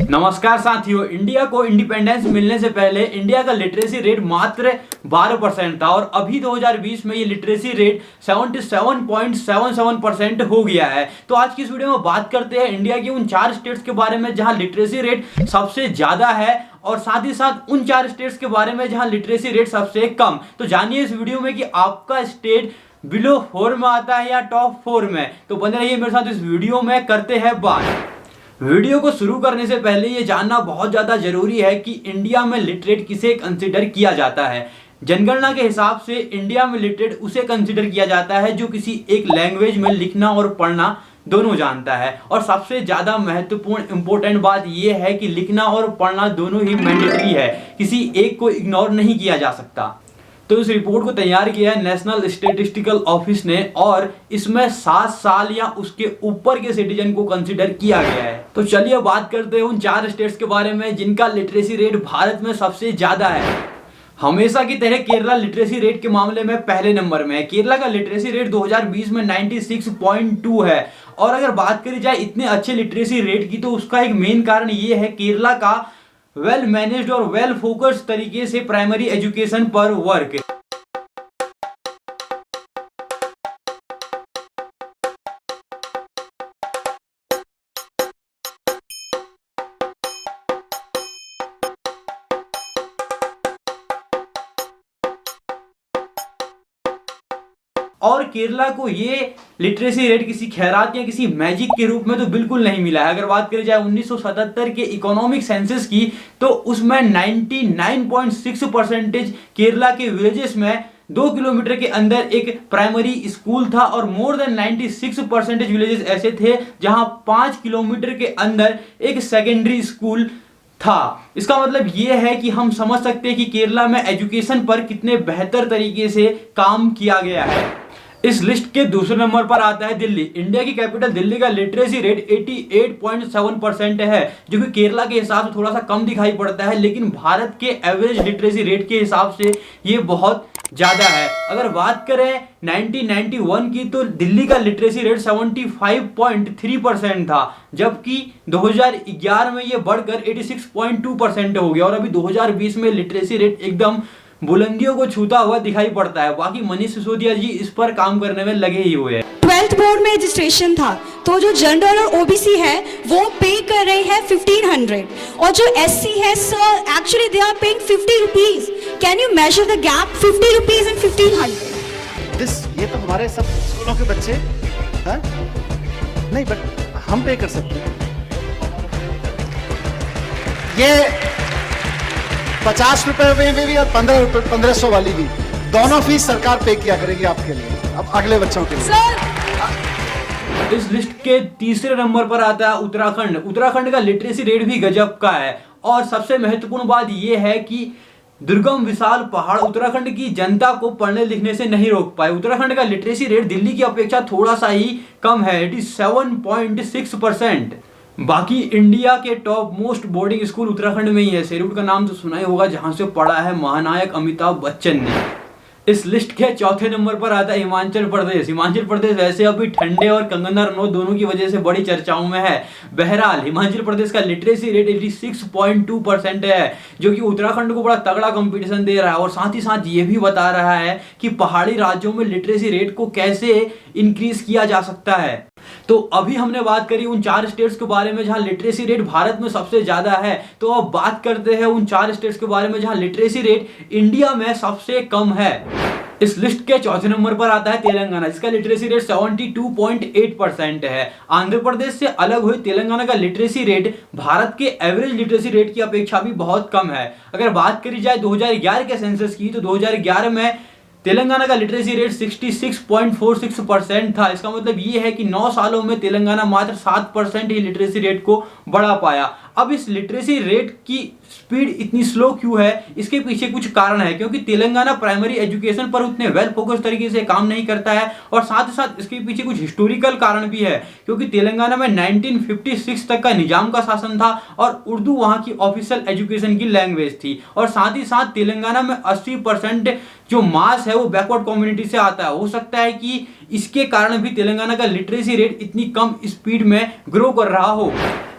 नमस्कार साथियों, इंडिया को इंडिपेंडेंस मिलने से पहले इंडिया का लिटरेसी रेट मात्र 12% था और अभी 2020 में ये लिटरेसी रेट 77.77% हो गया है। तो आज की इस वीडियो में बात करते हैं इंडिया के उन 4 स्टेट्स के बारे में जहां लिटरेसी रेट सबसे ज्यादा है और साथ ही साथ उन 4 स्टेट्स के बारे में जहां लिटरेसी रेट सबसे कम। तो जानिए इस वीडियो में कि आपका स्टेट बिलो 4 में आता है या टॉप 4 में। तो बने रहिए मेरे साथ इस वीडियो में, करते हैं बात। वीडियो को शुरू करने से पहले ये जानना बहुत ज़्यादा जरूरी है कि इंडिया में लिटरेट किसे कंसिडर किया जाता है। जनगणना के हिसाब से इंडिया में लिटरेट उसे कंसिडर किया जाता है जो किसी एक लैंग्वेज में लिखना और पढ़ना दोनों जानता है। और सबसे ज़्यादा महत्वपूर्ण इंपॉर्टेंट बात यह है कि लिखना और पढ़ना दोनों ही मैंडेटरी है, किसी एक को इग्नोर नहीं किया जा सकता। तो इस रिपोर्ट को तैयार किया है नेशनल स्टैटिस्टिकल ऑफिस ने और इसमें 7 साल या उसके ऊपर के सिटीजन को कंसीडर किया गया है। तो चलिए बात करते हैं उन 4 स्टेट्स के बारे में जिनका लिटरेसी रेट भारत में सबसे ज्यादा है। हमेशा की तरह केरला लिटरेसी रेट के मामले में पहले नंबर में है। केरला का लिटरेसी रेट 2020 में 96.2 है। और अगर बात करी जाए इतने अच्छे लिटरेसी रेट की तो उसका एक मेन कारण ये है केरला का वेल मैनेज्ड और वेल फोकस्ड तरीके से प्राइमरी एजुकेशन पर वर्क। और केरला को ये लिटरेसी रेट किसी खैरात या किसी मैजिक के रूप में तो बिल्कुल नहीं मिला है। अगर बात करी जाए 1977 के इकोनॉमिक सेंसस की तो उसमें 99.6% केरला के विलेजेस में 2 किलोमीटर के अंदर एक प्राइमरी स्कूल था और मोर देन 96% विलेजेस ऐसे थे जहां 5 किलोमीटर के अंदर एक सेकेंडरी स्कूल था। इसका मतलब यह है कि हम समझ सकते हैं कि केरला में एजुकेशन पर कितने बेहतर तरीके से काम किया गया है। इस लिस्ट के दूसरे नंबर पर आता है दिल्ली। इंडिया की कैपिटल दिल्ली का लिटरेसी रेट 88.7% है, जो कि केरला के हिसाब से थोड़ा सा कम दिखाई पड़ता है, लेकिन भारत के एवरेज लिटरेसी रेट के हिसाब से ये बहुत ज्यादा है। अगर बात करें 1991 की तो दिल्ली का लिटरेसी रेट 75.3% था, जबकि 2011 में ये बढ़कर 86.2% हो गया और अभी 2020 में लिटरेसी रेट एकदम बुलंदियों को छूता हुआ दिखाई पड़ता है। बाकी मनीष सिसोदिया जी इस पर काम करने में लगे ही हुए हैं। 12th बोर्ड में रजिस्ट्रेशन था तो जो जनरल और ओबीसी है वो पे कर रहे हैं 1500 और जो एससी है sir actually they are paying 50 rupees. Can you measure the gap 50 rupees and 1500? ये तो हमारे सब स्कूलों के बच्चे हैं? नहीं, बट हम पे कर सकते हैं। ये 50 रुपए में भी और 1500 वाली भी, दोनों फीस सरकार पे किया करेगी आपके लिए, अब अगले बच्चों के लिए। इस लिस्ट के तीसरे नंबर पर आता है उत्तराखंड। उत्तराखंड का लिटरेसी रेट भी गजब का है और सबसे महत्वपूर्ण बात यह है कि दुर्गम विशाल पहाड़ उत्तराखंड की जनता को पढ़ने लिखने से नहीं रोक पाए। उत्तराखंड का लिटरेसी रेट दिल्ली की अपेक्षा थोड़ा सा ही कम है, 87.6%। बाकी इंडिया के top most boarding school Uttarakhand में ही है। शेरवुड का नाम तो सुना ही होगा, जहां से पढ़ा है महानायक अमिताभ बच्चन ने। इस लिस्ट के चौथे नंबर पर आता है हिमाचल प्रदेश। हिमाचल प्रदेश वैसे अभी ठंडे और कंगना रनौत दोनों की वजह से बड़ी चर्चाओं में है। बहरहाल हिमाचल प्रदेश का लिटरेसी रेट 86.2% है, जो कि उत्तराखंड को बड़ा तगड़ा कंपटीशन दे रहा है और साथ ही साथ ये भी बता रहा है कि पहाड़ी राज्यों में लिटरेसी रेट को कैसे इंक्रीज किया जा सकता है। तो अभी हमने बात करी उन 4 स्टेट्स के बारे में जहां लिटरेसी रेट भारत में सबसे ज्यादा है। तो अब बात करते हैं उन 4 स्टेट्स के बारे में जहां लिटरेसी रेट इंडिया में सबसे कम है। इस लिस्ट के चौथे नंबर पर आता है तेलंगाना, जिसका लिटरेसी रेट 72.8% है। आंध्र प्रदेश से अलग हुई तेलंगाना का लिटरेसी रेट भारत के एवरेज लिटरेसी रेट की अपेक्षा भी बहुत कम है। अगर बात करी जाए 2011 के सेंसस की तो 2011 में तेलंगाना का लिटरेसी रेट 66.46% था। इसका मतलब ये है कि 9 सालों में तेलंगाना मात्र 7% ही लिटरेसी रेट को बढ़ा पाया। अब इस लिटरेसी रेट की स्पीड इतनी स्लो क्यों है, इसके पीछे कुछ कारण है, क्योंकि तेलंगाना प्राइमरी एजुकेशन पर उतने वेल फोकस तरीके से काम नहीं करता है और साथ ही साथ इसके पीछे कुछ हिस्टोरिकल कारण भी है, क्योंकि तेलंगाना में 1956 तक का निजाम का शासन था और उर्दू वहां की ऑफिशियल एजुकेशन की लैंग्वेज थी और साथ ही साथ तेलंगाना में 80% जो मास है वो बैकवर्ड कम्युनिटी से आता है। हो सकता है कि इसके कारण भी तेलंगाना का लिटरेसी रेट इतनी कम स्पीड में ग्रो कर रहा हो।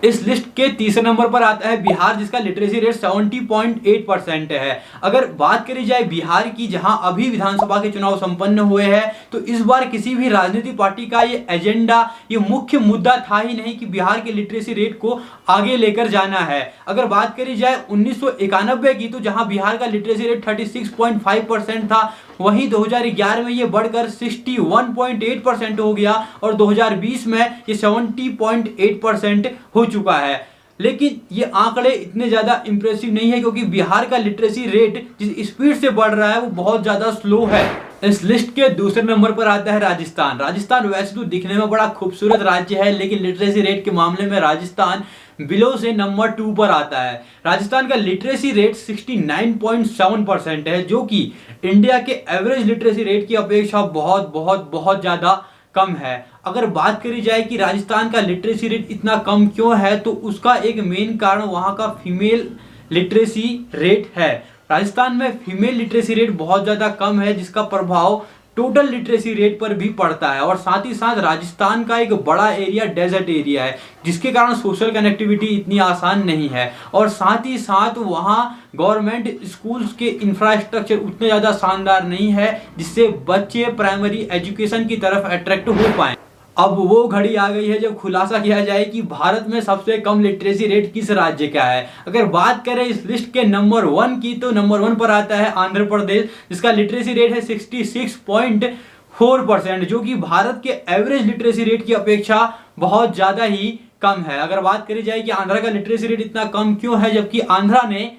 इस लिस्ट के तीसरे नंबर पर आता है बिहार, जिसका लिटरेसी रेट 70.8% है। अगर बात करी जाए बिहार की, जहां अभी विधानसभा के चुनाव संपन्न हुए हैं, तो इस बार किसी भी राजनीतिक पार्टी का ये एजेंडा, ये मुख्य मुद्दा था ही नहीं कि बिहार के लिटरेसी रेट को आगे लेकर जाना है। अगर बात करी जाए 1991 की, तो जहां बिहार का लिटरेसी रेट 36.5% था, वहीं 2011 में ये बढ़कर 61.8% हो गया और 2020 में ये 70.8% हो चुका है। लेकिन ये आंकड़े इतने ज्यादा इंप्रेसिव नहीं है, क्योंकि बिहार का लिटरेसी रेट जिस स्पीड से बढ़ रहा है वो बहुत ज्यादा स्लो है। इस लिस्ट के दूसरे नंबर पर आता है राजस्थान। राजस्थान वैसे तो दिखने में बड़ा खूबसूरत राज्य है, लेकिन लिटरेसी रेट के मामले में राजस्थान बिलो से नंबर 2 पर आता है। राजस्थान का लिटरेसी रेट 69.7% है, जो कि इंडिया के एवरेज लिटरेसी रेट की अपेक्षा बहुत बहुत बहुत ज्यादा कम है। अगर बात करी जाए कि राजस्थान का लिटरेसी रेट इतना कम क्यों है, तो उसका एक मेन कारण वहां का फीमेल लिटरेसी रेट है। राजस्थान में फीमेल लिटरेसी रेट बहुत ज़्यादा कम है, जिसका प्रभाव टोटल लिटरेसी रेट पर भी पड़ता है। और साथ ही साथ राजस्थान का एक बड़ा एरिया डेजर्ट एरिया है, जिसके कारण सोशल कनेक्टिविटी इतनी आसान नहीं है। और साथ ही साथ वहाँ गवर्नमेंट स्कूल्स के इंफ्रास्ट्रक्चर उतने ज़्यादा शानदार नहीं है, जिससे बच्चे प्राइमरी एजुकेशन की तरफ अट्रैक्ट हो पाएँ। अब वो घड़ी आ गई है जब खुलासा किया जाए कि भारत में सबसे कम लिटरेसी रेट किस राज्य का है। अगर बात करें इस लिस्ट के नंबर 1 की, तो नंबर 1 पर आता है आंध्र प्रदेश, जिसका लिटरेसी रेट है 66.4%, जो कि भारत के एवरेज लिटरेसी रेट की अपेक्षा बहुत ज़्यादा ही कम है। अगर बात करी जाए कि आंध्रा का लिटरेसी रेट इतना कम क्यों है, जबकि आंध्रा ने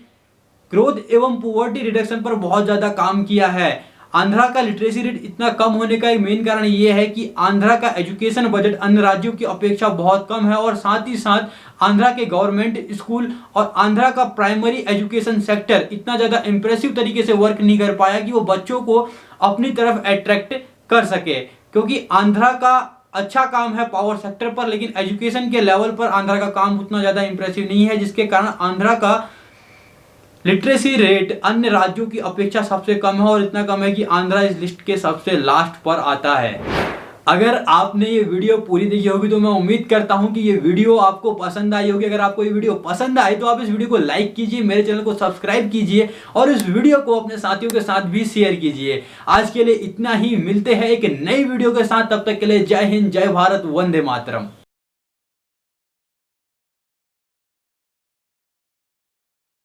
ग्रोथ एवं पॉवर्टी रिडक्शन पर बहुत ज़्यादा काम किया है। आंध्रा का लिटरेसी रेट इतना कम होने का एक मेन कारण ये है कि आंध्रा का एजुकेशन बजट अन्य राज्यों की अपेक्षा बहुत कम है, और साथ ही साथ आंध्रा के गवर्नमेंट स्कूल और आंध्रा का प्राइमरी एजुकेशन सेक्टर इतना ज़्यादा इंप्रेसिव तरीके से वर्क नहीं कर पाया कि वो बच्चों को अपनी तरफ अट्रैक्ट कर सके। क्योंकि आंध्रा का अच्छा काम है पावर सेक्टर पर, लेकिन एजुकेशन के लेवल पर आंध्रा का काम उतना ज़्यादा इंप्रेसिव नहीं है, जिसके कारण आंध्रा का लिटरेसी रेट अन्य राज्यों की अपेक्षा सबसे कम है, और इतना कम है कि आंध्रा इस लिस्ट के सबसे लास्ट पर आता है। अगर आपने ये वीडियो पूरी देखी होगी तो मैं उम्मीद करता हूँ कि ये वीडियो आपको पसंद आई होगी। अगर आपको ये वीडियो पसंद आए तो आप इस वीडियो को लाइक कीजिए, मेरे चैनल को सब्सक्राइब कीजिए और इस वीडियो को अपने साथियों के साथ भी शेयर कीजिए। आज के लिए इतना ही, मिलते हैं एक नई वीडियो के साथ। तब तक के लिए जय हिंद, जय भारत, वंदे मातरम।